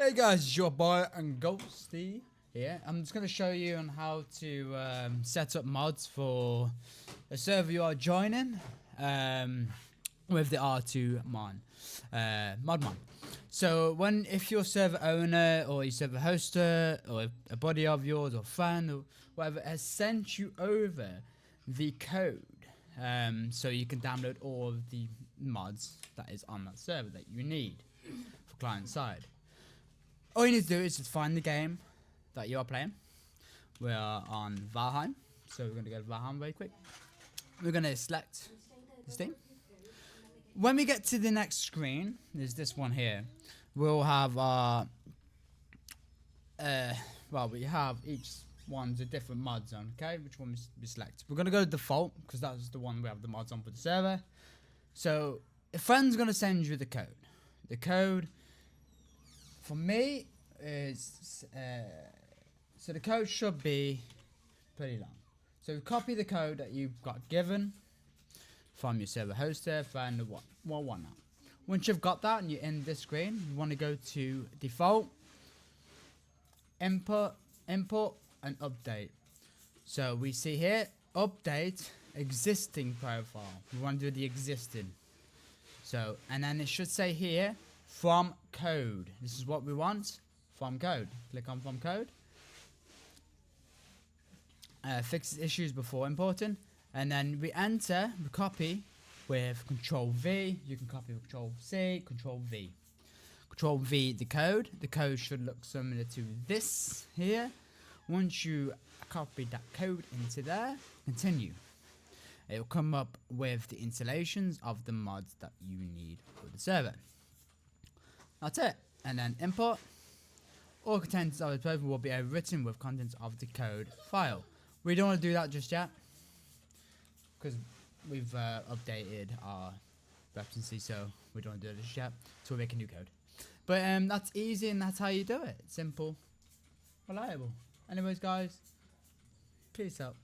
Hey guys, it's your boy and Ghosty here. I'm just going to show you on how to set up mods for a server you are joining with the r2modman modman. So if your server owner or your server hoster or a buddy of yours or fan or whatever has sent you over the code, so you can download all of the mods that is on that server that you need for client side. All you need to do is just find the game that you are playing. We are on Valheim, so we're going to go to Valheim very quick. We're going to select this thing. When we get to the next screen, there's this one here. We'll have our, we have each one's a different mods on, okay? Which one we select? We're going to go to default, because that's the one we have the mods on for the server. So, a friend's going to send you the code. The code for me is, so the code should be pretty long. So copy the code that you've got given from your server hoster, find the one now. Once you've got that and you're in this screen, you want to go to default, import, and update. So we see here, update existing profile. We want to do the existing. So, and then it should say here, from code. This is what we want. From code. Click on from code. Fix issues before importing. And then we enter, we copy with Control V. You can copy with Control C, Control V. Control V the code. The code should look similar to this here. Once you copy that code into there, continue. It will come up with the installations of the mods that you need for the server. That's it. And then import. All contents of the profile will be overwritten with contents of the code file. We don't want to do that just yet, because we've updated our references, so we don't want to do it just yet. So we'll make a new code. But that's easy, and that's how you do it. Simple, reliable. Anyways, guys, peace out.